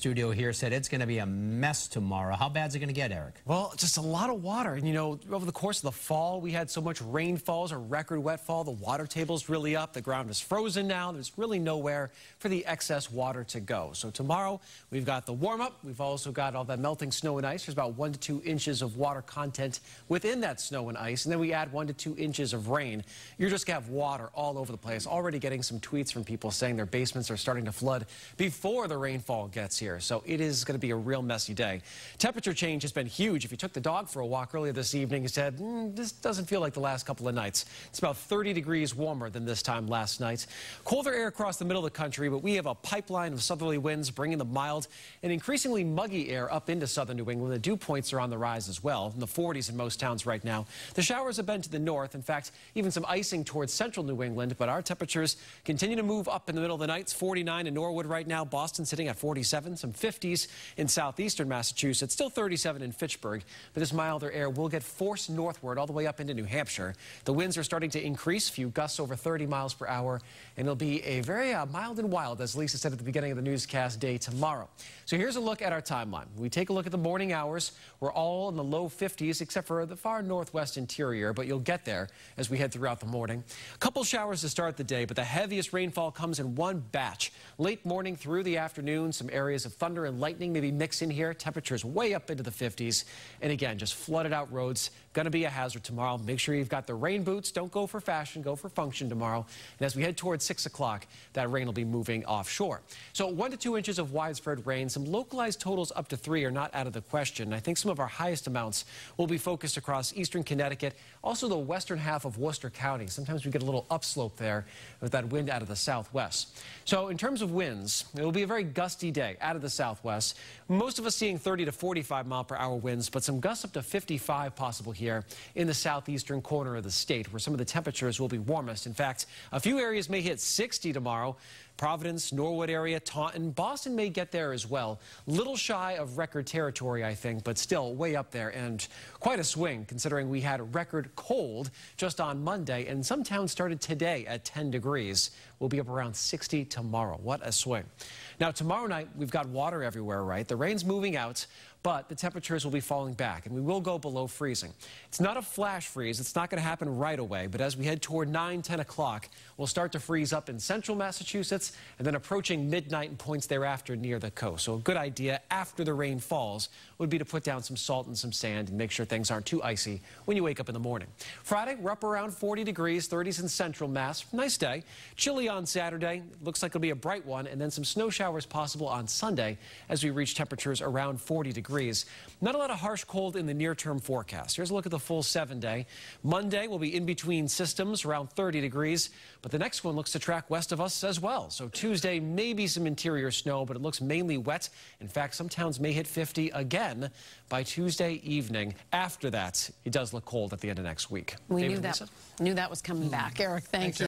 studio here said it's going to be a mess tomorrow. How bad is it going to get, Eric? Well, just a lot of water. And, you know, over the course of the fall, we had so much rainfalls, a record wet fall. The water table's really up. The ground is frozen now. There's really nowhere for the excess water to go. So tomorrow, we've got the warm-up. We've also got all that melting snow and ice. There's about 1 to 2 inches of water content within that snow and ice. And then we add 1 to 2 inches of rain. You're just going to have water all over the place. Already getting some tweets from people saying their basements are starting to flood before the rainfall gets here. So it is going to be a real messy day. Temperature change has been huge. If you took the dog for a walk earlier this evening, you said, this doesn't feel like the last couple of nights. It's about 30 degrees warmer than this time last night. Colder air across the middle of the country, but we have a pipeline of southerly winds bringing the mild and increasingly muggy air up into southern New England. The dew points are on the rise as well, in the 40s in most towns right now. The showers have been to the north. In fact, even some icing towards central New England, but our temperatures continue to move up in the middle of the night. It's 49 in Norwood right now. Boston sitting at 47, some 50s in southeastern Massachusetts, still 37 in Fitchburg, but this milder air will get forced northward all the way up into New Hampshire. The winds are starting to increase, few gusts over 30 miles per hour, and it'll be a very mild and wild, as Lisa said at the beginning of the newscast, day tomorrow. So here's a look at our timeline. We take a look at the morning hours. We're all in the low 50s, except for the far northwest interior, but you'll get there as we head throughout the morning. A couple showers to start the day, but the heaviest rainfall comes in one batch. Late morning through the afternoon, some areas of thunder and lightning maybe mix in here. Temperatures way up into the 50s. And again, just flooded out roads. Going to be a hazard tomorrow. Make sure you've got the rain boots. Don't go for fashion, go for function tomorrow. And as we head towards 6 o'clock, that rain will be moving offshore. So 1 to 2 inches of widespread rain. Some localized totals up to 3 are not out of the question. I think some of our highest amounts will be focused across eastern Connecticut, also the western half of Worcester County. Sometimes we get a little upslope there with that wind out of the southwest. So in terms of winds, it will be a very gusty day out of the southwest. Most of us seeing 30 to 45 mile per hour winds, but some gusts up to 55 possible here in the southeastern corner of the state, where some of the temperatures will be warmest. In fact, a few areas may hit 60 tomorrow. Providence, Norwood area, Taunton, Boston may get there as well. Little shy of record territory, I think, but still way up there, and quite a swing considering we had record cold just on Monday, and some towns started today at 10 degrees. We'll be up around 60 tomorrow. What a swing. Now, tomorrow night, we've got water everywhere, right? The rain's moving out, but the temperatures will be falling back, and we will go below freezing. It's not a flash freeze. It's not going to happen right away, but as we head toward 9, 10 o'clock, we'll start to freeze up in central Massachusetts, and then approaching midnight and points thereafter near the coast. So a good idea after the rain falls would be to put down some salt and some sand and make sure things aren't too icy when you wake up in the morning. Friday, we're up around 40 degrees, 30s in central Mass. Nice day. Chilly on Saturday. Looks like it'll be a bright one, and then some snow showers possible on Sunday as we reach temperatures around 40 degrees. Not a lot of harsh cold in the near-term forecast. Here's a look at the full 7-day. Monday will be in between systems, around 30 degrees, but the next one looks to track west of us as well. So Tuesday, maybe some interior snow, but it looks mainly wet. In fact, some towns may hit 50 again by Tuesday evening. After that, it does look cold at the end of next week. We knew that was coming back. Eric, thank you.